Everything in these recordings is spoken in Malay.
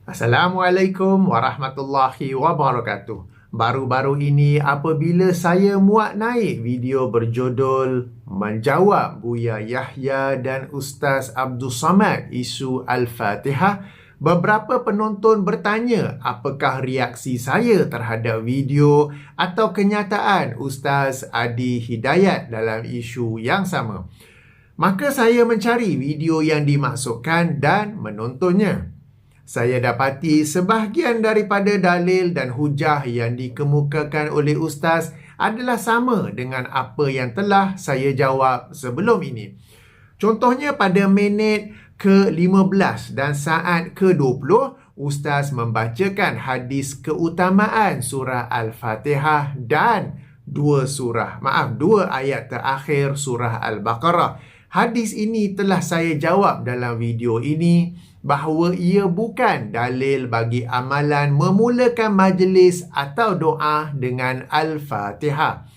Assalamualaikum warahmatullahi wabarakatuh. Baru-baru ini apabila saya muat naik video berjudul Menjawab Buya Yahya dan Ustaz Abdul Samad isu Al-Fatihah, beberapa penonton bertanya apakah reaksi saya terhadap video atau kenyataan Ustaz Adi Hidayat dalam isu yang sama. Maka saya mencari video yang dimaksudkan dan menontonnya. Saya dapati sebahagian daripada dalil dan hujah yang dikemukakan oleh Ustaz adalah sama dengan apa yang telah saya jawab sebelum ini. Contohnya pada minit ke-15 dan saat ke-20, Ustaz membacakan hadis keutamaan surah Al-Fatihah dan dua ayat terakhir surah Al-Baqarah. Hadis ini telah saya jawab dalam video ini bahawa ia bukan dalil bagi amalan memulakan majlis atau doa dengan Al-Fatihah.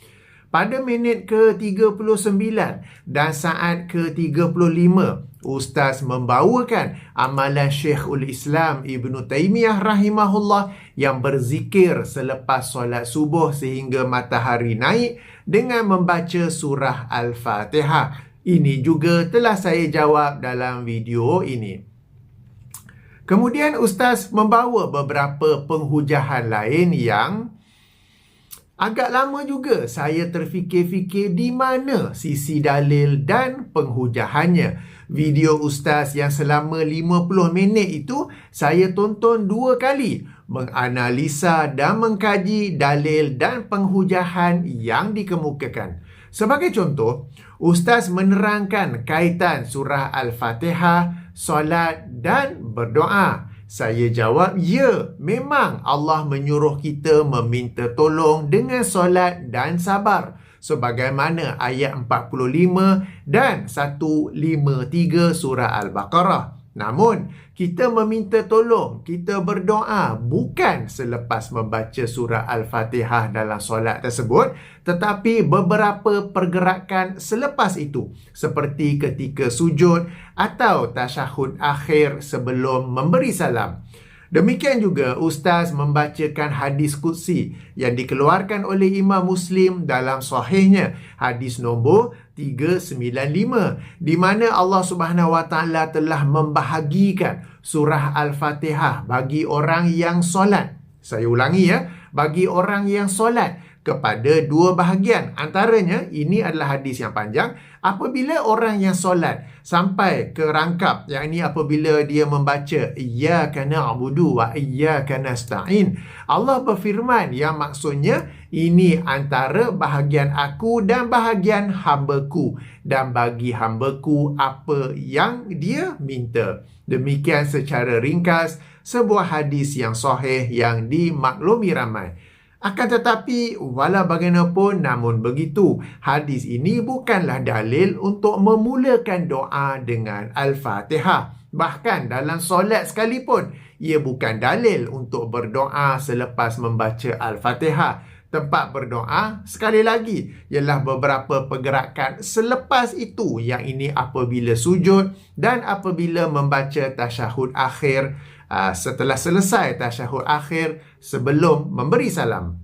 Pada minit ke-39 dan saat ke-35, Ustaz membawakan amalan Syekhul Islam Ibn Taymiyah rahimahullah yang berzikir selepas solat subuh sehingga matahari naik dengan membaca surah Al-Fatihah. Ini juga telah saya jawab dalam video ini. Kemudian Ustaz membawa beberapa penghujahan lain yang agak lama juga saya terfikir-fikir di mana sisi dalil dan penghujahannya. Video Ustaz yang selama 50 minit itu saya tonton 2 kali, menganalisa dan mengkaji dalil dan penghujahan yang dikemukakan. Sebagai contoh, Ustaz menerangkan kaitan surah Al-Fatihah, solat dan berdoa. Saya jawab, ya, memang Allah menyuruh kita meminta tolong dengan solat dan sabar, sebagaimana ayat 45 dan 153 surah Al-Baqarah. Namun, kita meminta tolong, kita berdoa bukan selepas membaca surah Al-Fatihah dalam solat tersebut, tetapi beberapa pergerakan selepas itu, seperti ketika sujud atau tasyahud akhir sebelum memberi salam. Demikian juga Ustaz membacakan hadis qudsi yang dikeluarkan oleh Imam Muslim dalam sahihnya, hadis nombor 395, di mana Allah Subhanahu Wa Taala telah membahagikan surah Al-Fatihah bagi orang yang solat. Saya ulangi ya, bagi orang yang solat kepada 2 bahagian. Antaranya, ini adalah hadis yang panjang, apabila orang yang solat sampai ke rangkap, yang ini apabila dia membaca iyyaka na'budu wa iyyaka nasta'in, Allah berfirman yang maksudnya ini antara bahagian aku dan bahagian hamba-Ku, dan bagi hamba-Ku apa yang dia minta. Demikian secara ringkas sebuah hadis yang sahih yang dimaklumi ramai. Akan tetapi, walau bagaimanapun, namun begitu, hadis ini bukanlah dalil untuk memulakan doa dengan Al-Fatihah. Bahkan dalam solat sekalipun, ia bukan dalil untuk berdoa selepas membaca Al-Fatihah. Tempat berdoa, sekali lagi, ialah beberapa pergerakan selepas itu, yang ini apabila sujud dan apabila membaca tasyahud akhir, setelah selesai tasyahud akhir sebelum memberi salam.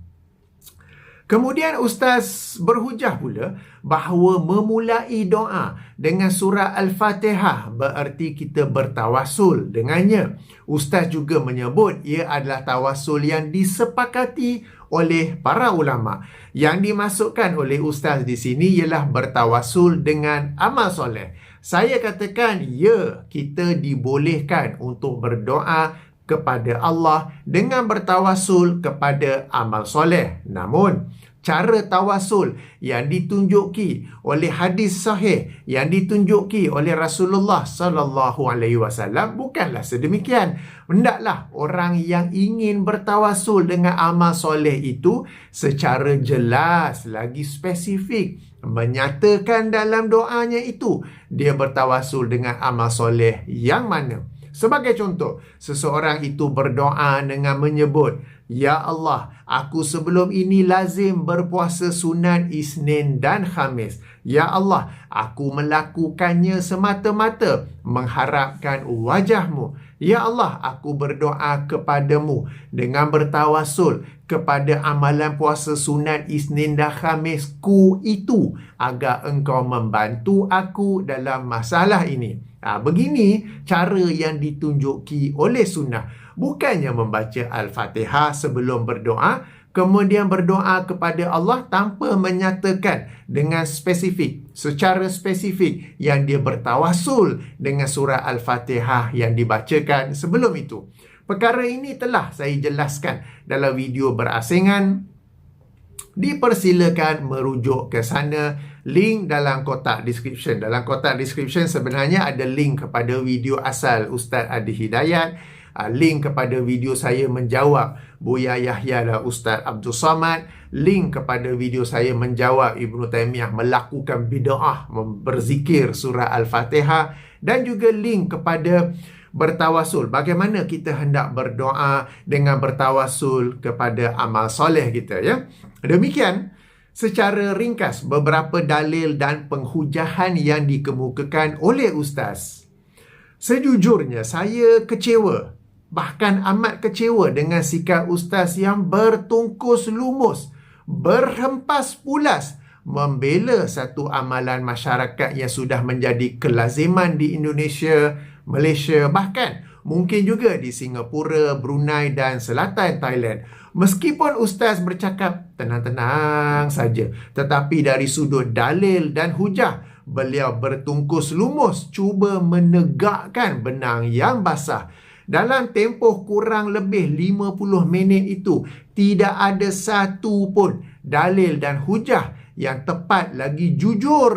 Kemudian Ustaz berhujah pula bahawa memulai doa dengan surah Al-Fatihah bererti kita bertawassul dengannya. Ustaz juga menyebut ia adalah tawassul yang disepakati oleh para ulama. Yang dimasukkan oleh Ustaz di sini ialah bertawassul dengan amal soleh. Saya katakan, ya, kita dibolehkan untuk berdoa kepada Allah dengan bertawassul kepada amal soleh. Namun, cara tawassul yang ditunjuki oleh hadis sahih, yang ditunjuki oleh Rasulullah sallallahu alaihi wasallam bukanlah sedemikian. Hendaklah orang yang ingin bertawassul dengan amal soleh itu secara jelas lagi spesifik menyatakan dalam doanya itu dia bertawassul dengan amal soleh yang mana. Sebagai contoh, seseorang itu berdoa dengan menyebut, ya Allah, aku sebelum ini lazim berpuasa sunat Isnin dan Khamis. Ya Allah, aku melakukannya semata-mata mengharapkan wajah-Mu. Ya Allah, aku berdoa kepadamu dengan bertawasul kepada amalan puasa sunat Isnin dan Khamisku itu agar engkau membantu aku dalam masalah ini. Begini cara yang ditunjuki oleh sunnah. Bukannya membaca Al-Fatihah sebelum berdoa, kemudian berdoa kepada Allah tanpa menyatakan dengan spesifik, secara spesifik yang dia bertawasul dengan surah Al-Fatihah yang dibacakan sebelum itu. Perkara ini telah saya jelaskan dalam video berasingan. Dipersilakan merujuk ke sana, link dalam kotak description. Dalam kotak description sebenarnya ada link kepada video asal Ustaz Adi Hidayat, link kepada video saya menjawab Buya Yahya dan Ustaz Abdul Samad, link kepada video saya menjawab Ibnu Taimiyah melakukan bid'ah berzikir surah Al-Fatihah, dan juga link kepada bertawasul, bagaimana kita hendak berdoa dengan bertawasul kepada amal soleh kita, ya. Demikian secara ringkas beberapa dalil dan penghujahan yang dikemukakan oleh Ustaz. Sejujurnya saya kecewa, bahkan amat kecewa dengan sikap Ustaz yang bertungkus lumus, berhempas pulas membela satu amalan masyarakat yang sudah menjadi kelaziman di Indonesia, Malaysia, bahkan mungkin juga di Singapura, Brunei dan selatan Thailand. Meskipun Ustaz bercakap tenang-tenang saja, tetapi dari sudut dalil dan hujah, beliau bertungkus lumus cuba menegakkan benang yang basah. Dalam tempoh kurang lebih 50 minit itu, tidak ada satu pun dalil dan hujah yang tepat lagi jujur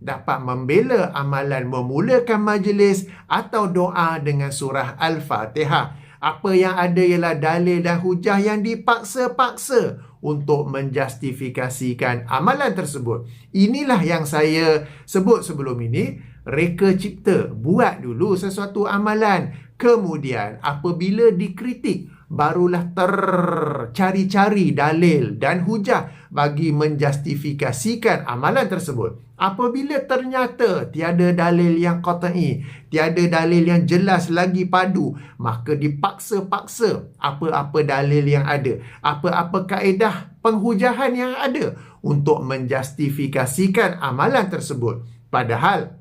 dapat membela amalan memulakan majlis atau doa dengan surah Al-Fatihah. Apa yang ada ialah dalil dan hujah yang dipaksa-paksa untuk menjustifikasikan amalan tersebut. Inilah yang saya sebut sebelum ini, reka cipta. Buat dulu sesuatu amalan, kemudian apabila dikritik, barulah tercari-cari dalil dan hujah bagi menjustifikasikan amalan tersebut. Apabila ternyata tiada dalil yang qat'i, tiada dalil yang jelas lagi padu, maka dipaksa-paksa apa-apa dalil yang ada, apa-apa kaedah penghujahan yang ada untuk menjustifikasikan amalan tersebut. Padahal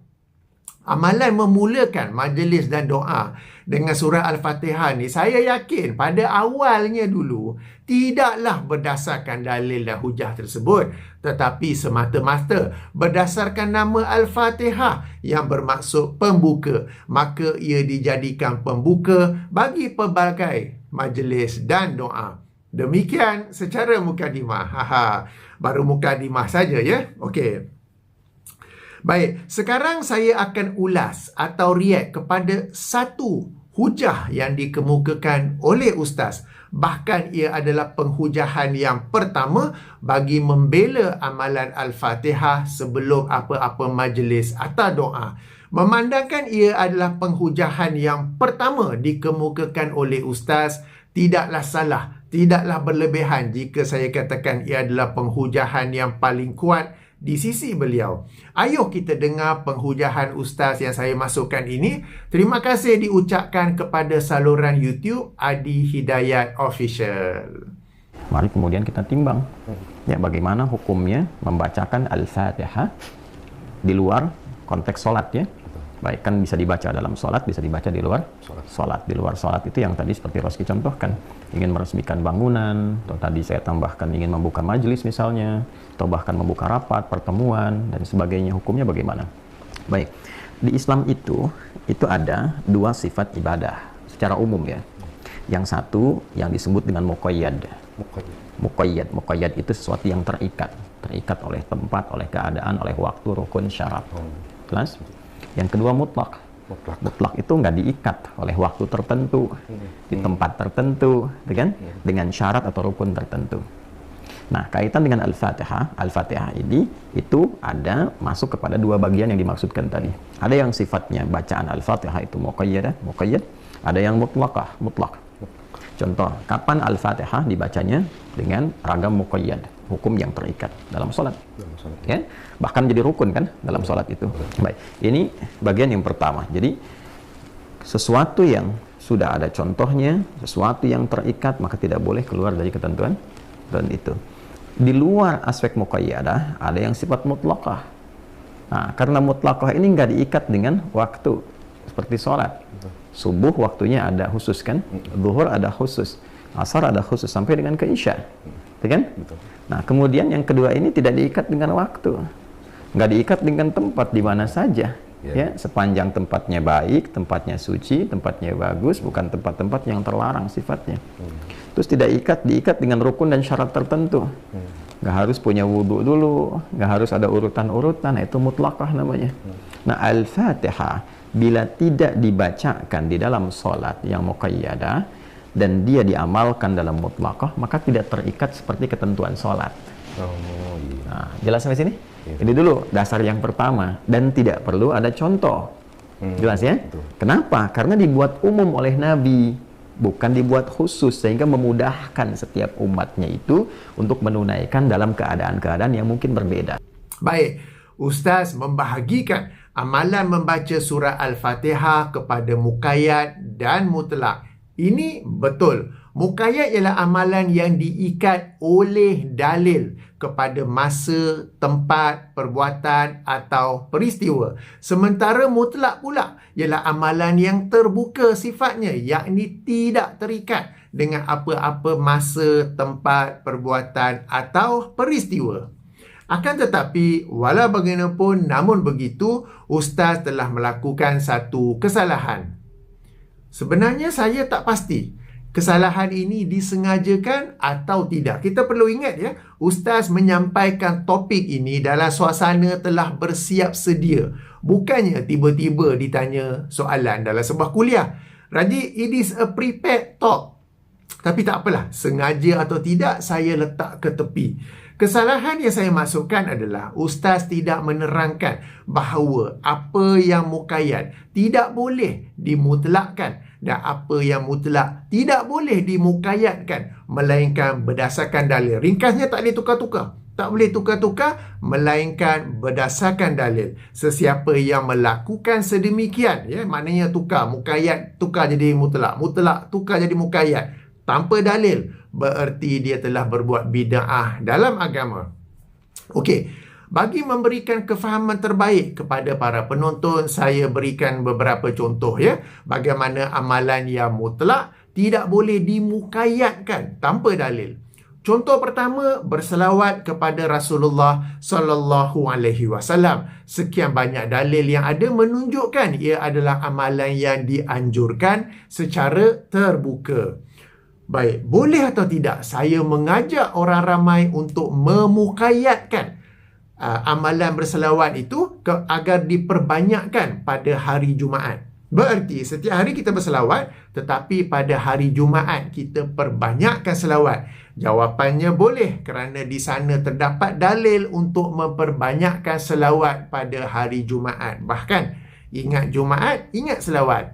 amalan memulakan majlis dan doa dengan surah Al-Fatihah ni, saya yakin pada awalnya dulu tidaklah berdasarkan dalil dan hujah tersebut, tetapi semata-mata berdasarkan nama Al-Fatihah yang bermaksud pembuka, maka ia dijadikan pembuka bagi pelbagai majlis dan doa. Demikian secara mukadimah. Baru mukadimah saja, ya. Okey. Baik, sekarang saya akan ulas atau react kepada satu hujah yang dikemukakan oleh Ustaz. Bahkan ia adalah penghujahan yang pertama bagi membela amalan Al-Fatihah sebelum apa-apa majlis atau doa. Memandangkan ia adalah penghujahan yang pertama dikemukakan oleh Ustaz, tidaklah salah, tidaklah berlebihan jika saya katakan ia adalah penghujahan yang paling kuat di sisi beliau. Ayuh kita dengar penghujahan Ustaz yang saya masukkan ini. Terima kasih diucapkan kepada saluran YouTube Adi Hidayat Official. Mari kemudian kita timbang, ya, bagaimana hukumnya membacakan Al-Fatihah di luar konteks solat, ya. Baik, kan bisa dibaca dalam solat, bisa dibaca di luar solat. Di luar solat itu yang tadi seperti Roski contohkan, ingin meresmikan bangunan, atau tadi saya tambahkan ingin membuka majelis misalnya, atau bahkan membuka rapat, pertemuan, dan sebagainya. Hukumnya bagaimana? Baik, di Islam itu ada dua sifat ibadah secara umum, ya. Yang satu yang disebut dengan muqayyad. Muqayyad itu sesuatu yang terikat oleh tempat, oleh keadaan, oleh waktu, rukun, syarat. Jelas? Yang kedua mutlak. Mutlak itu nggak diikat oleh waktu tertentu, di tempat tertentu, dengan syarat atau rukun tertentu. Nah, kaitan dengan Al-Fatihah ini itu ada masuk kepada dua bagian yang dimaksudkan tadi. Ada yang sifatnya bacaan Al-Fatihah itu muqayyad, ada yang mutlak. Contoh, kapan Al-Fatihah dibacanya dengan ragam muqayyad, hukum yang terikat dalam sholat. Ya? Bahkan jadi rukun kan dalam sholat itu. Baik, ini bagian yang pertama. Jadi Sesuatu yang sudah ada contohnya, sesuatu yang terikat, maka tidak boleh keluar dari ketentuan dan itu. Di luar aspek muqayyadah, ada yang sifat mutlaqah. Nah, karena mutlaqah ini nggak diikat dengan waktu, seperti sholat. Subuh waktunya ada khusus kan, zuhur ada khusus, asar ada khusus, sampai dengan ke isya. Kan? Nah, kemudian yang kedua ini tidak diikat dengan waktu, nggak diikat dengan tempat, di mana saja. Ya, sepanjang tempatnya baik, tempatnya suci, tempatnya bagus, bukan tempat-tempat yang terlarang sifatnya. Terus tidak diikat dengan rukun dan syarat tertentu. Nggak harus punya wudhu dulu, nggak harus ada urutan-urutan, itu mutlaqah namanya. Nah, Al-Fatihah bila tidak dibacakan di dalam sholat yang muqayyadah dan dia diamalkan dalam mutlaqah, maka tidak terikat seperti ketentuan sholat. Nah, jelas sampai sini? Ini dulu dasar yang pertama, dan tidak perlu ada contoh. Jelas ya? Kenapa? Karena dibuat umum oleh Nabi, bukan dibuat khusus, sehingga memudahkan setiap umatnya itu untuk menunaikan dalam keadaan-keadaan yang mungkin berbeda. Baik, Ustaz membahagikan amalan membaca surah Al-Fatihah kepada muqayyad dan mutlak. Ini betul. Muqayyad ialah amalan yang diikat oleh dalil kepada masa, tempat, perbuatan atau peristiwa. Sementara mutlak pula ialah amalan yang terbuka sifatnya, yakni tidak terikat dengan apa-apa masa, tempat, perbuatan atau peristiwa. Akan tetapi, walau bagaimanapun, namun begitu, Ustaz telah melakukan satu kesalahan. Sebenarnya saya tak pasti kesalahan ini disengajakan atau tidak. Kita perlu ingat ya, Ustaz menyampaikan topik ini dalam suasana telah bersiap sedia. Bukannya tiba-tiba ditanya soalan dalam sebuah kuliah. Jadi, it is a prepared talk. Tapi tak apalah, sengaja atau tidak, saya letak ke tepi. Kesalahan yang saya masukkan adalah Ustaz tidak menerangkan bahawa apa yang muqayyad tidak boleh dimutlakkan dan apa yang mutlak tidak boleh dimuqayyadkan, melainkan berdasarkan dalil. Ringkasnya, tak boleh tukar-tukar. Tak boleh tukar-tukar, melainkan berdasarkan dalil. Sesiapa yang melakukan sedemikian, ya, maknanya tukar, muqayyad tukar jadi mutlak, mutlak tukar jadi muqayyad tanpa dalil, bererti dia telah berbuat bid'ah dalam agama. Okey, bagi memberikan kefahaman terbaik kepada para penonton, saya berikan beberapa contoh ya, bagaimana amalan yang mutlak tidak boleh dimuqayyadkan tanpa dalil. Contoh pertama, berselawat kepada Rasulullah sallallahu alaihi wasallam. Sekian banyak dalil yang ada menunjukkan ia adalah amalan yang dianjurkan secara terbuka. Baik, boleh atau tidak saya mengajak orang ramai untuk memuqayyadkan amalan berselawat itu agar diperbanyakkan pada hari Jumaat. Berarti setiap hari kita berselawat, tetapi pada hari Jumaat kita perbanyakkan selawat. Jawapannya boleh, kerana di sana terdapat dalil untuk memperbanyakkan selawat pada hari Jumaat. Bahkan ingat Jumaat, ingat selawat.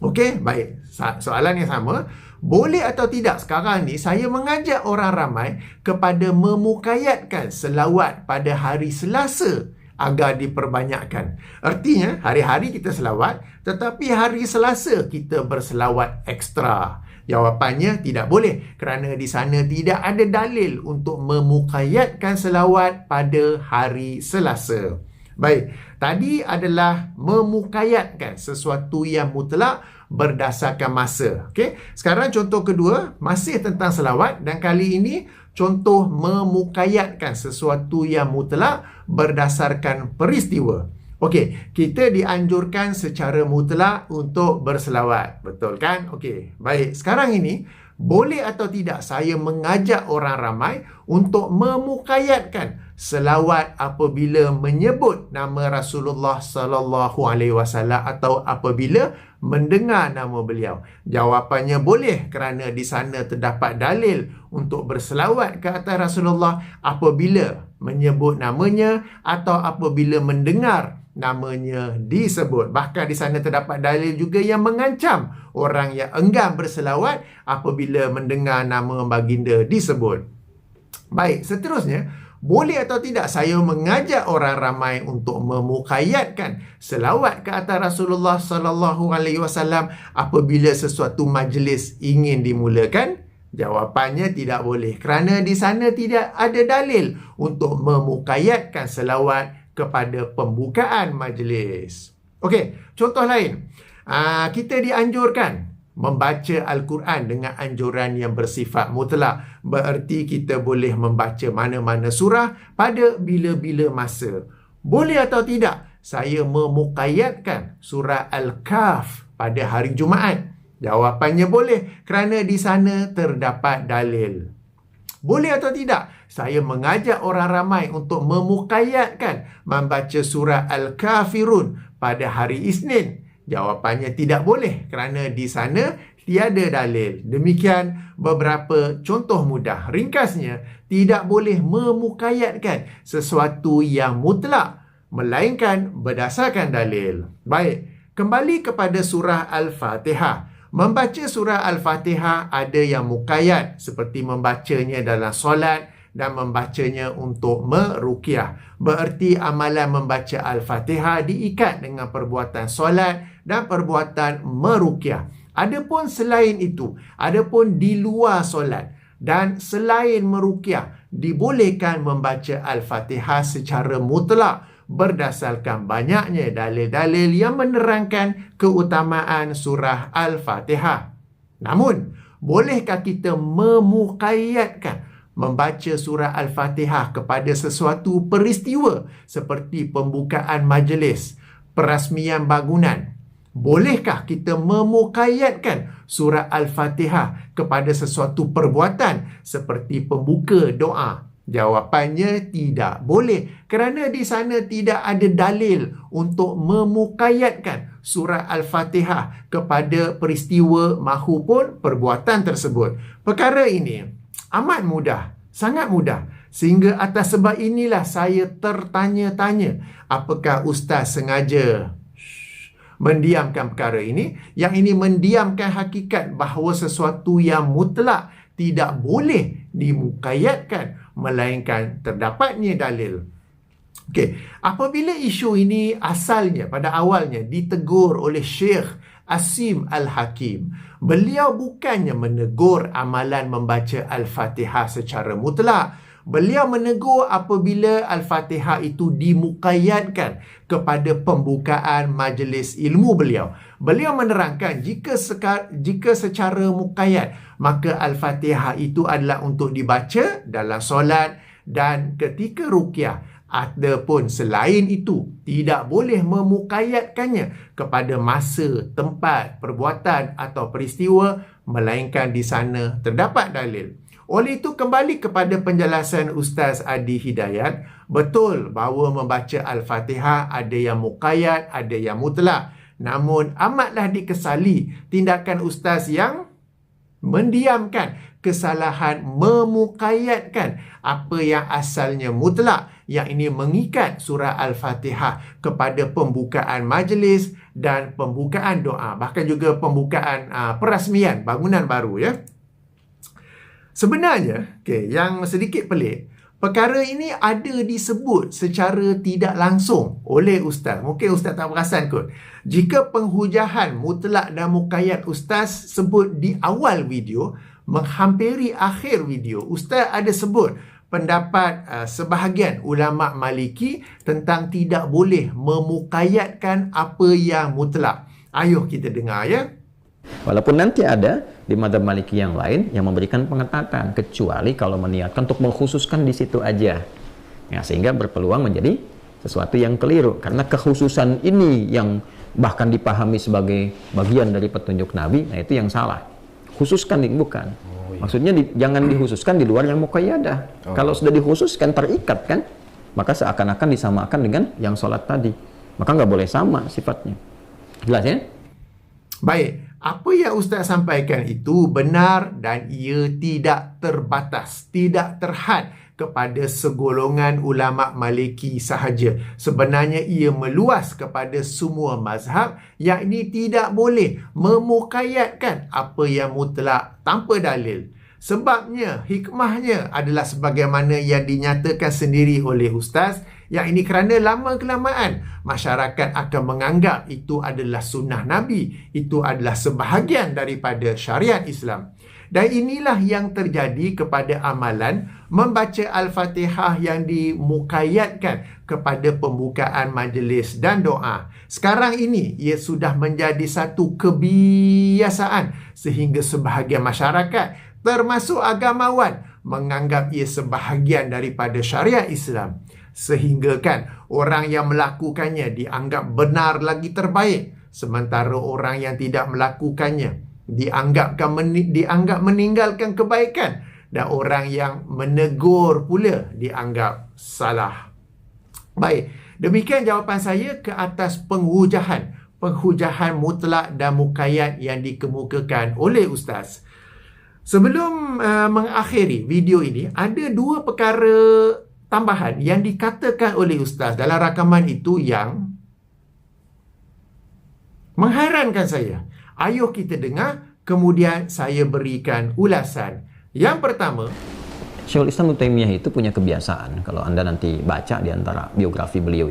Okey, baik. Soalan yang sama, boleh atau tidak sekarang ni saya mengajak orang ramai kepada memuqayyadkan selawat pada hari Selasa agar diperbanyakkan. Artinya, hari-hari kita selawat, tetapi hari Selasa kita berselawat ekstra. Jawapannya tidak boleh, kerana di sana tidak ada dalil untuk memuqayyadkan selawat pada hari Selasa. Baik, tadi adalah memuqayyadkan sesuatu yang mutlak berdasarkan masa. Okey, sekarang contoh kedua masih tentang selawat, dan kali ini contoh memuqayyadkan sesuatu yang mutlak berdasarkan peristiwa. Okey, kita dianjurkan secara mutlak untuk berselawat. Betul kan? Okey, baik. Sekarang ini, boleh atau tidak saya mengajak orang ramai untuk memuqayyadkan selawat apabila menyebut nama Rasulullah sallallahu alaihi wasallam atau apabila mendengar nama beliau? Jawapannya boleh, kerana di sana terdapat dalil untuk berselawat ke atas Rasulullah apabila menyebut namanya atau apabila mendengar namanya disebut. Bahkan di sana terdapat dalil juga yang mengancam orang yang enggan berselawat apabila mendengar nama baginda disebut. Baik, seterusnya, Boleh atau tidak saya mengajak orang ramai untuk memukayatkan selawat ke atas Rasulullah sallallahu alaihi wasallam apabila sesuatu majlis ingin dimulakan? Jawapannya tidak boleh, kerana di sana tidak ada dalil untuk memukayatkan selawat kepada pembukaan majlis. Okey, contoh lain. Kita dianjurkan membaca Al-Quran dengan anjuran yang bersifat mutlak. Bererti kita boleh membaca mana-mana surah pada bila-bila masa. Boleh atau tidak saya memukayatkan surah Al-Kahf pada hari Jumaat? Jawapannya boleh, kerana di sana terdapat dalil. Boleh atau tidak saya mengajak orang ramai untuk memukayatkan membaca surah Al-Kafirun pada hari Isnin? Jawapannya tidak boleh, kerana di sana tiada dalil. Demikian beberapa contoh mudah. Ringkasnya, tidak boleh memukayatkan sesuatu yang mutlak, melainkan berdasarkan dalil. Baik, kembali kepada surah Al-Fatihah. Membaca surah Al-Fatihah ada yang mukayat, seperti membacanya dalam solat dan membacanya untuk meruqyah. Bererti amalan membaca Al-Fatihah diikat dengan perbuatan solat dan perbuatan meruqyah. Adapun selain itu, adapun di luar solat dan selain meruqyah, dibolehkan membaca Al-Fatihah secara mutlak berdasarkan banyaknya dalil-dalil yang menerangkan keutamaan surah Al-Fatihah. Namun, bolehkah kita memukayatkan membaca surah Al-Fatihah kepada sesuatu peristiwa seperti pembukaan majlis, perasmian bangunan? Bolehkah kita memukayatkan surah Al-Fatihah kepada sesuatu perbuatan seperti pembuka doa? Jawapannya tidak boleh, kerana di sana tidak ada dalil untuk memukayatkan surah Al-Fatihah kepada peristiwa mahupun perbuatan tersebut. Perkara ini amat mudah, sangat mudah. Sehingga atas sebab inilah saya tertanya-tanya, apakah ustaz sengaja mendiamkan perkara ini? Yang ini mendiamkan hakikat bahawa sesuatu yang mutlak tidak boleh dimukayatkan, melainkan terdapatnya dalil. Okey, apabila isu ini asalnya pada awalnya ditegur oleh Syekh Asim Al-Hakim, beliau bukannya menegur amalan membaca Al-Fatihah secara mutlak. Beliau menegur apabila Al-Fatihah itu dimukayatkan kepada pembukaan majlis ilmu beliau. Beliau menerangkan jika secara mukayat, maka Al-Fatihah itu adalah untuk dibaca dalam solat dan ketika ruqyah. Adapun selain itu, tidak boleh memukayatkannya kepada masa, tempat, perbuatan atau peristiwa, melainkan di sana terdapat dalil. Oleh itu, kembali kepada penjelasan Ustaz Adi Hidayat, betul bahawa membaca Al-Fatihah ada yang muqayyad, ada yang mutlak. Namun, amatlah dikesali tindakan Ustaz yang mendiamkan kesalahan memuqayyadkan apa yang asalnya mutlak, yang ini mengikat surah Al-Fatihah kepada pembukaan majlis dan pembukaan doa, bahkan juga pembukaan perasmian bangunan baru, ya. Sebenarnya, yang sedikit pelik, perkara ini ada disebut secara tidak langsung oleh Ustaz. Mungkin Ustaz tak perasan kot. Jika penghujahan mutlak dan muqayyad Ustaz sebut di awal video, menghampiri akhir video, Ustaz ada sebut pendapat sebahagian ulama' Maliki tentang tidak boleh memuqayyadkan apa yang mutlak. Ayuh kita dengar, ya. Walaupun nanti ada di mazhab Maliki yang lain yang memberikan pengetatan, kecuali kalau meniatkan untuk mengkhususkan di situ aja. Ya, sehingga berpeluang menjadi sesuatu yang keliru. Karena kekhususan ini yang bahkan dipahami sebagai bagian dari petunjuk Nabi, nah itu yang salah. Khususkan, bukan. Maksudnya jangan dikhususkan di luar yang muqayyadah. Kalau sudah dikhususkan, terikat kan, maka seakan-akan disamakan dengan yang sholat tadi. Maka nggak boleh sama sifatnya. Jelas, ya? Baik, apa yang Ustaz sampaikan itu benar dan ia tidak terbatas, tidak terhad kepada segolongan ulama' Maliki sahaja. Sebenarnya ia meluas kepada semua mazhab, yakni tidak boleh memuqayyadkan apa yang mutlak tanpa dalil. Sebabnya, hikmahnya adalah sebagaimana yang dinyatakan sendiri oleh Ustaz, yang ini kerana lama-kelamaan masyarakat akan menganggap itu adalah sunnah Nabi, itu adalah sebahagian daripada syariat Islam. Dan inilah yang terjadi kepada amalan membaca Al-Fatihah yang dimukayatkan kepada pembukaan majlis dan doa. Sekarang ini ia sudah menjadi satu kebiasaan sehingga sebahagian masyarakat termasuk agamawan menganggap ia sebahagian daripada syariat Islam. Sehingga kan orang yang melakukannya dianggap benar lagi terbaik, sementara orang yang tidak melakukannya dianggap meninggalkan kebaikan, dan orang yang menegur pula dianggap salah. Baik, demikian jawapan saya ke atas penghujahan mutlak dan muqayyad yang dikemukakan oleh Ustaz. Sebelum mengakhiri video ini, ada dua perkara tambahan yang dikatakan oleh Ustaz dalam rakaman itu yang menghairankan saya. Ayuh kita dengar, kemudian saya berikan ulasan. Yang pertama, Syekhul Islam Ibnu Taimiyah itu punya kebiasaan, kalau Anda nanti baca di antara biografi beliau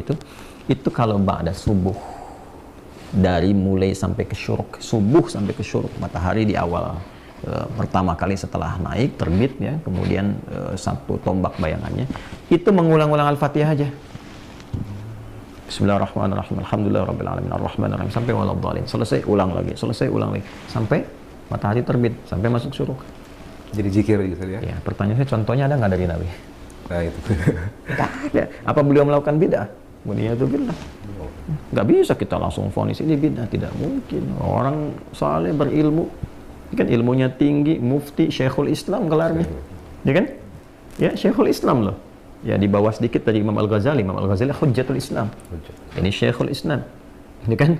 itu kalau ba'da subuh, dari mulai sampai ke syuruk, subuh sampai ke syuruk, matahari di awal pertama kali setelah naik, terbit ya, kemudian satu tombak bayangannya, itu mengulang-ulang Al-Fatihah aja. Bismillahirrahmanirrahim. Alhamdulillahirabbil alamin arrahmanirrahim sampai waladhdallin. Selesai ulang lagi, sampai matahari terbit, sampai masuk syuruk. Jadi zikir gitu ya. Ya, pertanyaannya contohnya ada nggak dari Nabi? Nah, itu. Nggak ada. Apa beliau melakukan bid'ah? Buniyatu billah. Nggak bisa kita langsung vonis ini bid'ah, tidak mungkin. Orang saleh berilmu, kan ilmunya tinggi, mufti, Syekhul Islam gelarnya. Ya kan? Ya, Syekhul Islam loh. Ya, di bawah sedikit dari Imam Al-Ghazali. Imam Al-Ghazali Hujjatul Islam. Ini Syekhul Islam. Ya kan?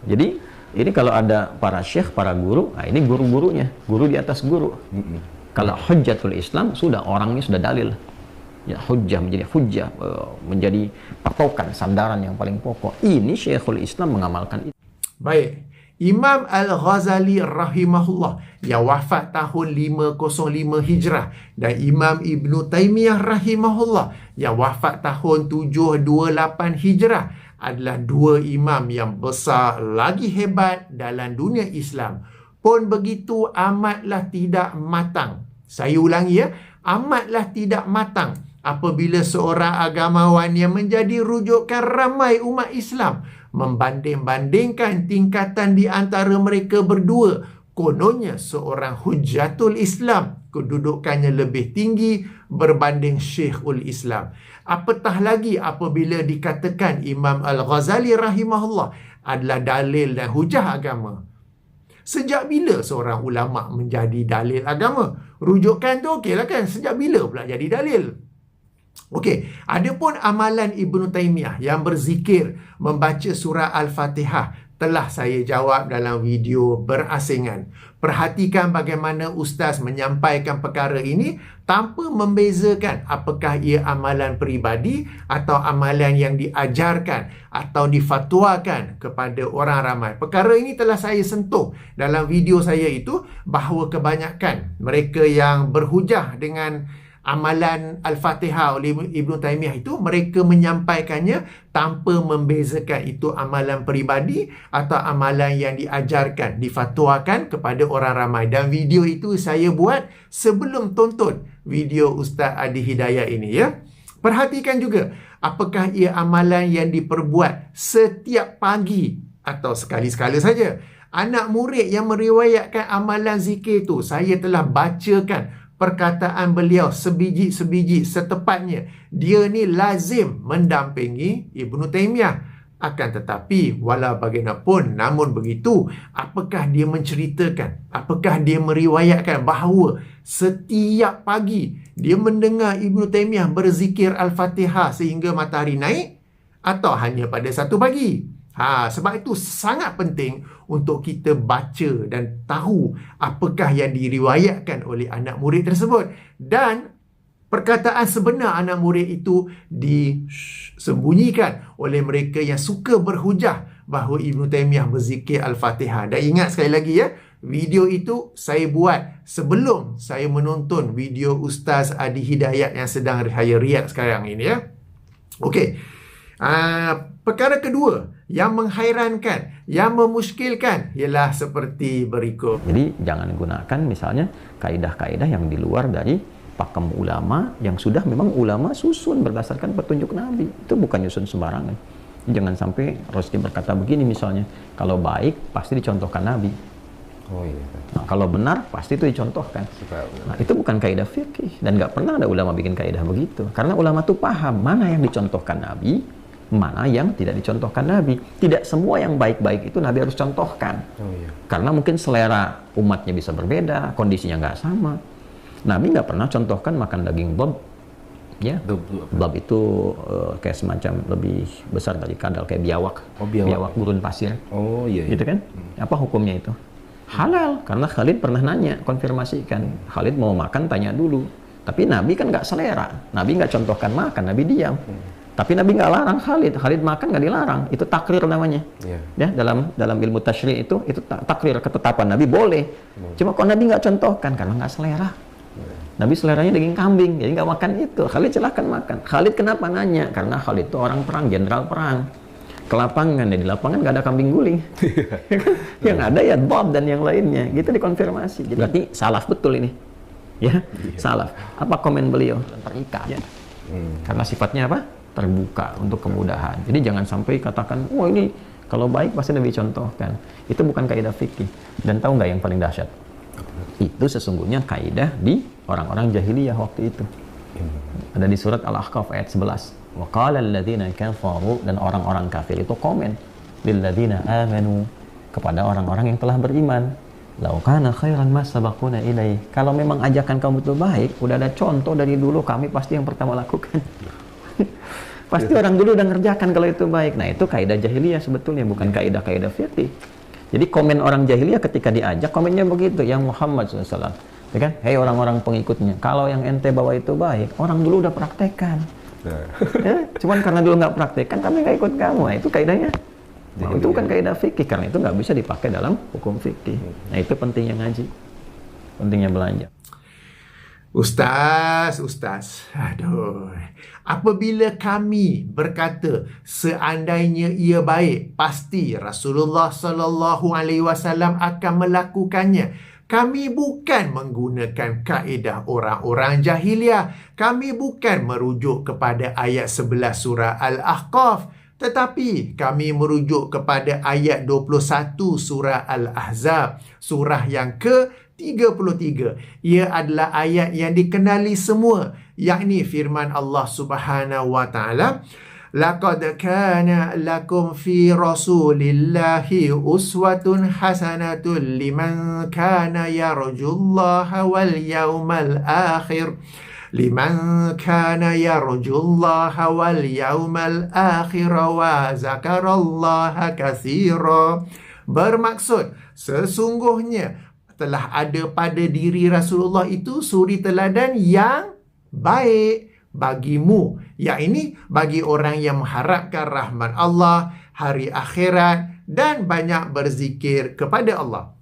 Jadi, ini kalau ada para syekh, para guru, nah ini guru-gurunya. Guru di atas guru. Kalau Hujjatul Islam, sudah orangnya sudah dalil. Ya, hujjah menjadi hujjah, menjadi patokan, sandaran yang paling pokok. Ini Syekhul Islam mengamalkan itu. baik, Imam Al-Ghazali rahimahullah yang wafat tahun 505 Hijrah, dan Imam Ibn Taymiyah rahimahullah yang wafat tahun 728 Hijrah adalah dua imam yang besar lagi hebat dalam dunia Islam. Pun begitu amatlah tidak matang. Saya ulangi ya, amatlah tidak matang apabila seorang agamawan yang menjadi rujukan ramai umat Islam membanding-bandingkan tingkatan di antara mereka berdua. Kononnya seorang Hujjatul Islam kedudukannya lebih tinggi berbanding Syekhul Islam. Apatah lagi apabila dikatakan Imam Al-Ghazali rahimahullah adalah dalil dan hujah agama. Sejak bila seorang ulama menjadi dalil agama? Rujukan tu okeylah kan, sejak bila pula jadi dalil? Okey, adapun amalan Ibn Taymiyah yang berzikir membaca surah Al-Fatihah telah saya jawab dalam video berasingan. Perhatikan bagaimana Ustaz menyampaikan perkara ini tanpa membezakan apakah ia amalan peribadi atau amalan yang diajarkan atau difatwakan kepada orang ramai. Perkara ini telah saya sentuh dalam video saya itu, bahawa kebanyakan mereka yang berhujah dengan amalan Al-Fatihah oleh Ibn Taymiyah itu, mereka menyampaikannya tanpa membezakan itu amalan peribadi atau amalan yang diajarkan, difatwakan kepada orang ramai. Dan video itu saya buat sebelum tonton video Ustaz Adi Hidayat ini ya. Perhatikan juga, apakah ia amalan yang diperbuat setiap pagi atau sekali-sekala saja. Anak murid yang meriwayatkan amalan zikir itu, saya telah bacakan perkataan beliau sebiji-sebiji setepatnya. Dia ni lazim mendampingi Ibn Taymiyah. Akan tetapi, walau bagaimanapun, namun begitu, apakah dia menceritakan, apakah dia meriwayatkan bahawa setiap pagi dia mendengar Ibn Taymiyah berzikir Al-Fatihah sehingga matahari naik, atau hanya pada satu pagi? Sebab itu sangat penting untuk kita baca dan tahu apakah yang diriwayatkan oleh anak murid tersebut. Dan perkataan sebenar anak murid itu disembunyikan oleh mereka yang suka berhujah bahawa Ibn Taymiyah berzikir Al-Fatihah. Dan ingat sekali lagi ya, Video itu saya buat sebelum saya menonton video Ustaz Adi Hidayat yang sedang saya react sekarang ini ya. Okey. Perkara kedua yang menghairankan, yang memuskilkan ialah seperti berikut. Jadi jangan gunakan misalnya kaidah-kaidah yang di luar dari pakem ulama yang sudah memang ulama susun berdasarkan petunjuk Nabi. Itu bukan nyusun sembarangan. Jangan sampai Rusdi berkata begini misalnya, kalau baik pasti dicontohkan Nabi. Oh iya. Nah, kalau benar pasti itu dicontohkan. Nah, itu bukan kaidah fikih dan nggak pernah ada ulama bikin kaidah begitu. Karena ulama tuh paham mana yang dicontohkan Nabi, mana yang tidak dicontohkan Nabi. Tidak semua yang baik-baik itu Nabi harus contohkan. Oh iya. Karena mungkin selera umatnya bisa berbeda, kondisinya nggak sama. Nabi nggak pernah contohkan makan daging bob. Ya, bob itu kayak semacam lebih besar dari kadal, kayak biawak. Oh, biawak. Gurun pasir. Oh iya. Gitu kan? Apa hukumnya itu? Halal, karena Khalid pernah nanya, konfirmasikan. Khalid mau makan, tanya dulu. Tapi Nabi kan nggak selera. Nabi nggak contohkan makan, Nabi diam. Tapi Nabi nggak larang Khalid. Khalid makan nggak dilarang. Itu takrir namanya. Ya, dalam ilmu tasyri' itu takrir, ketetapan Nabi boleh. Cuma kok Nabi nggak contohkan karena nggak selera. Nabi seleranya daging kambing, jadi nggak makan itu. Khalid silahkan makan. Khalid kenapa nanya? Karena Khalid itu orang perang, jenderal perang. Ke lapangan, ya di lapangan nggak ada kambing guling. Yang ada ya bob dan yang lainnya. Gitu dikonfirmasi. Jadi berarti salaf betul ini. Ya, salaf. Apa komen beliau? Terikat. Ya. Karena sifatnya apa? Terbuka untuk kemudahan. Jadi jangan sampai katakan, wah ini kalau baik pasti Nabi contohkan. Itu bukan kaidah fikih. Dan tahu nggak yang paling dahsyat? Itu sesungguhnya kaidah di orang-orang jahiliyah waktu itu. Ada di surat Al-Ahqaf ayat 11. Wa qala alladziina kafaru, dan orang-orang kafir itu komen lil ladziina amanu, kepada orang-orang yang telah beriman, lau kana khairan ma sabaquna ilaih, kalau memang ajakan kamu itu baik, udah ada contoh dari dulu, kami pasti yang pertama lakukan. Pasti orang dulu udah ngerjakan kalau itu baik. Nah, itu kaidah jahiliyah sebetulnya, bukan kaidah-kaidah fikih. Jadi komen orang jahiliyah ketika diajak, komennya begitu, yang Muhammad SAW, ya kan? Hei orang-orang pengikutnya, kalau yang ente bawa itu baik, orang dulu udah praktekkan. Ya, cuman karena dulu nggak praktekkan, kami nggak ikut kamu. Nah, itu kaidahnya. Nah, itu bukan kaidah fikih, karena itu nggak bisa dipakai dalam hukum fikih. Nah, itu pentingnya ngaji, pentingnya belajar. Ustaz, aduh. Apabila kami berkata seandainya ia baik, pasti Rasulullah sallallahu alaihi wasallam akan melakukannya. Kami bukan menggunakan kaedah orang-orang jahiliah. Kami bukan merujuk kepada ayat 11 surah Al-Ahqaf, tetapi kami merujuk kepada ayat 21 surah Al-Ahzab, surah yang ke-33. Ia adalah ayat yang dikenali semua, yakni firman Allah Subhanahu wa taala, laqad kana lakum fi rasulillahi uswatun hasanatun liman kana yarjullaha wal yawmal akhir, liman kana yarjullaha wal yawmal akhir wa zakarallaha katsira. Bermaksud, sesungguhnya telah ada pada diri Rasulullah itu suri teladan yang baik bagimu. Ya, ini bagi orang yang mengharapkan rahmat Allah, hari akhirat, dan banyak berzikir kepada Allah.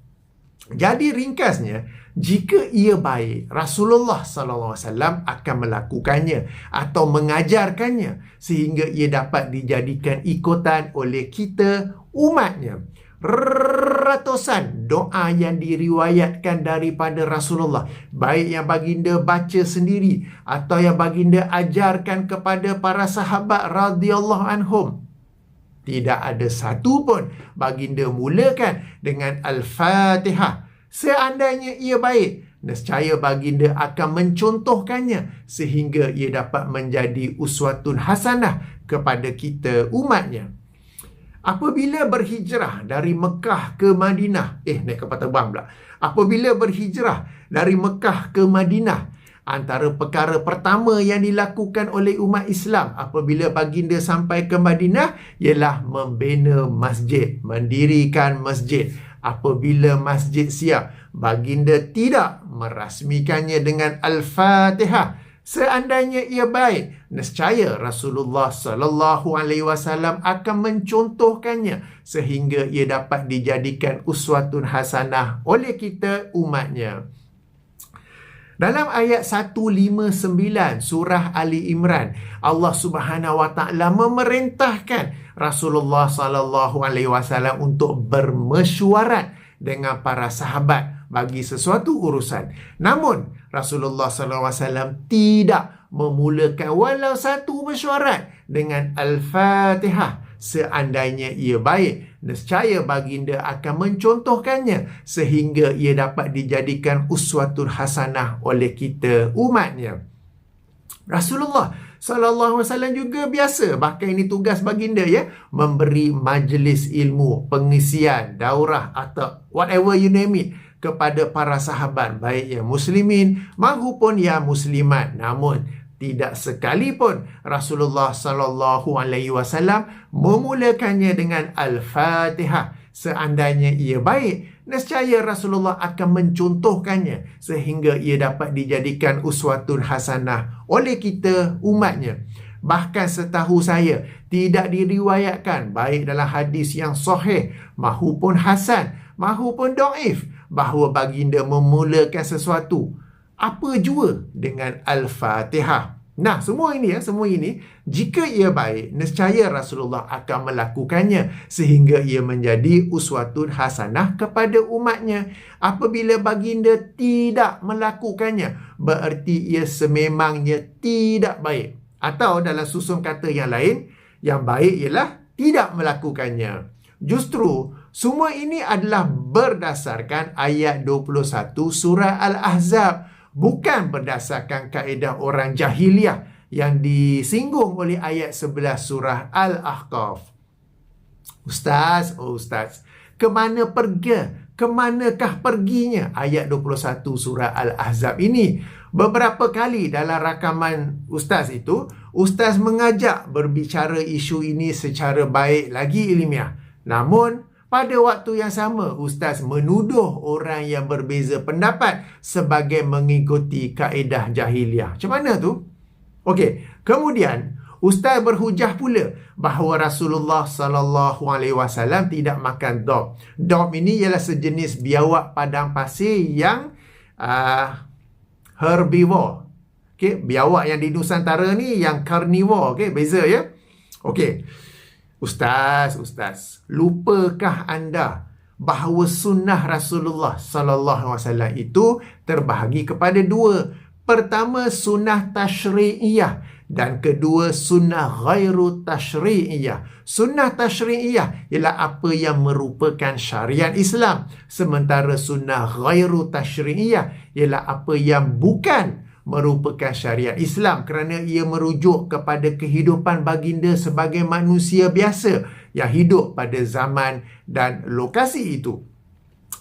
Jadi ringkasnya, jika ia baik, Rasulullah SAW akan melakukannya atau mengajarkannya sehingga ia dapat dijadikan ikutan oleh kita umatnya. Ratusan doa yang diriwayatkan daripada Rasulullah, baik yang baginda baca sendiri atau yang baginda ajarkan kepada para sahabat radhiyallahu anhum, tidak ada satu pun baginda mulakan dengan Al-Fatihah. Seandainya ia baik, nescaya baginda akan mencontohkannya sehingga ia dapat menjadi uswatun hasanah kepada kita umatnya. Apabila berhijrah dari Mekah ke Madinah, naik kapal terbang pula. Apabila berhijrah dari Mekah ke Madinah, antara perkara pertama yang dilakukan oleh umat Islam apabila baginda sampai ke Madinah ialah membina masjid, mendirikan masjid. Apabila masjid siap, baginda tidak merasmikannya dengan Al-Fatihah, Seandainya ia baik, nescaya Rasulullah sallallahu alaihi wasallam akan mencontohkannya sehingga ia dapat dijadikan uswatun hasanah oleh kita umatnya. Dalam ayat 159 surah Ali Imran, Allah Subhanahu wa taala memerintahkan Rasulullah sallallahu alaihi wasallam untuk bermesyuarat dengan para sahabat bagi sesuatu urusan. Namun Rasulullah sallallahu alaihi wasallam tidak memulakan walau satu mesyuarat dengan Al-Fatihah. Seandainya ia baik, nescaya baginda akan mencontohkannya sehingga ia dapat dijadikan uswatun hasanah oleh kita umatnya. Rasulullah sallallahu alaihi wasallam juga biasa, bahkan ini tugas baginda ya, memberi majlis ilmu, pengisian, daurah atau whatever you name it kepada para sahabat, baik yang muslimin maupun yang muslimat. Namun tidak sekalipun Rasulullah sallallahu alaihi wasallam memulakannya dengan Al-Fatihah. Seandainya ia baik, nescaya Rasulullah akan mencontohkannya sehingga ia dapat dijadikan uswatun hasanah oleh kita umatnya. Bahkan setahu saya, tidak diriwayatkan baik dalam hadis yang sahih maupun hasan maupun dhaif bahawa baginda memulakan sesuatu apa jua dengan Al-Fatihah. Nah, semua ini jika ia baik, nescaya Rasulullah akan melakukannya sehingga ia menjadi uswatun hasanah kepada umatnya. Apabila baginda tidak melakukannya, bererti ia sememangnya tidak baik. Atau dalam susun kata yang lain, yang baik ialah tidak melakukannya. Justru semua ini adalah berdasarkan ayat 21 surah Al-Ahzab, bukan berdasarkan kaedah orang jahiliah yang disinggung oleh ayat 11 surah Al-Ahqaf. Ustaz, kemanakah perginya ayat 21 surah Al-Ahzab ini? Beberapa kali dalam rakaman Ustaz itu, Ustaz mengajak berbicara isu ini secara baik lagi ilmiah. Namun pada waktu yang sama, Ustaz menuduh orang yang berbeza pendapat sebagai mengikuti kaedah jahiliah. Macam mana tu? Okey, kemudian Ustaz berhujah pula bahawa Rasulullah sallallahu alaihi wasallam tidak makan dog. Dog ini ialah sejenis biawak padang pasir yang herbivore. Okey, biawak yang di Nusantara ni yang carnivore, okey, beza ya. Okey. Ustaz, lupakah anda bahawa sunnah Rasulullah sallallahu alaihi wasallam itu terbahagi kepada dua? Pertama, sunnah tasyri'iyah dan kedua, sunnah ghairu tasyri'iyah. Sunnah tasyri'iyah ialah apa yang merupakan syariat Islam, sementara sunnah ghairu tasyri'iyah ialah apa yang bukan merupakan syariat Islam kerana ia merujuk kepada kehidupan baginda sebagai manusia biasa yang hidup pada zaman dan lokasi itu.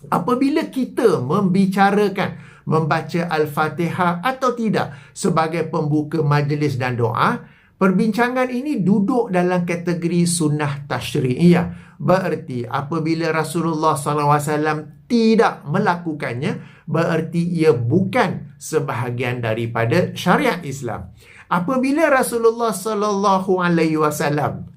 Apabila kita membicarakan membaca Al-Fatihah atau tidak sebagai pembuka majlis dan doa, perbincangan ini duduk dalam kategori sunnah tasyri'iyah. Bererti apabila Rasulullah SAW tidak melakukannya, bererti ia bukan sebahagian daripada syariat Islam. Apabila Rasulullah SAW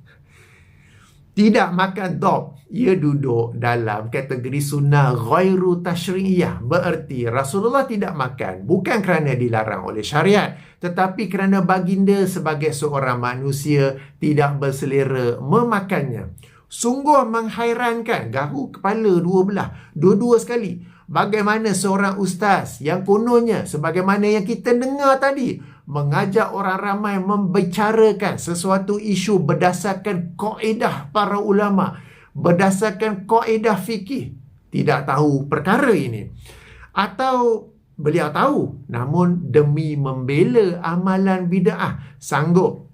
tidak makan dog, ia duduk dalam kategori sunnah ghairu tasyri'iyah. Bererti Rasulullah tidak makan bukan kerana dilarang oleh syariat, tetapi kerana baginda sebagai seorang manusia tidak berselera memakannya. Sungguh menghairankan, gahu kepala dua belah, dua-dua sekali. Bagaimana seorang ustaz yang kononnya, sebagaimana yang kita dengar tadi, mengajak orang ramai membicarakan sesuatu isu berdasarkan kaedah para ulama, berdasarkan kaedah fikih, tidak tahu perkara ini. Atau beliau tahu, namun demi membela amalan bid'ah, sanggup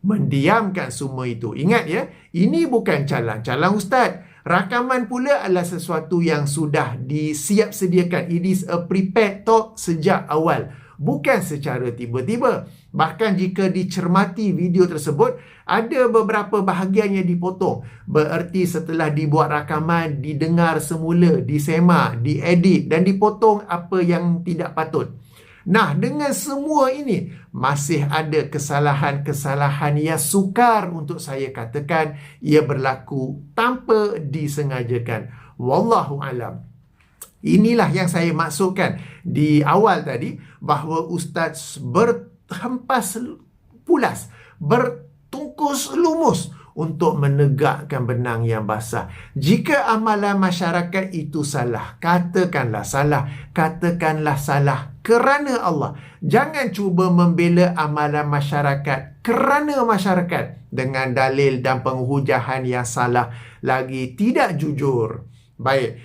mendiamkan semua itu. Ingat ya, ini bukan calang-calang ustaz. Rakaman pula adalah sesuatu yang sudah disiap sediakan. It is a prepared talk sejak awal, bukan secara tiba-tiba. Bahkan jika dicermati video tersebut, ada beberapa bahagian yang dipotong. Bererti setelah dibuat rakaman, didengar semula, disemak, diedit dan dipotong apa yang tidak patut. Nah, dengan semua ini, masih ada kesalahan-kesalahan yang sukar untuk saya katakan ia berlaku tanpa disengajakan. Wallahu alam. Inilah yang saya maksudkan di awal tadi, bahawa Ustaz berhempas pulas, bertungkus lumus untuk menegakkan benang yang basah. Jika amalan masyarakat itu salah, katakanlah salah kerana Allah. Jangan cuba membela amalan masyarakat kerana masyarakat dengan dalil dan penghujahan yang salah lagi tidak jujur. Baik,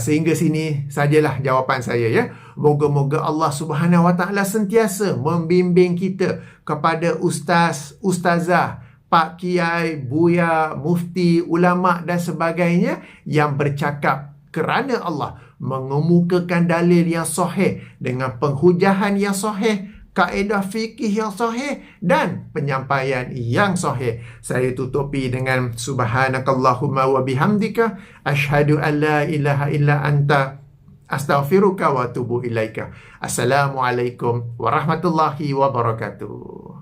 sehingga sini sajalah jawapan saya ya. Moga-moga Allah Subhanahu Wa Taala sentiasa membimbing kita kepada ustaz, ustazah, Pak Kiai, Buya, Mufti, ulama dan sebagainya yang bercakap kerana Allah, mengemukakan dalil yang sahih dengan penghujahan yang sahih, kaedah fikih yang sahih dan penyampaian yang sahih. Saya tutupi dengan subhanakallahumma wa bihamdika asyhadu an la ilaha illa anta astaghfiruka wa atubu ilaika. Assalamualaikum warahmatullahi wabarakatuh.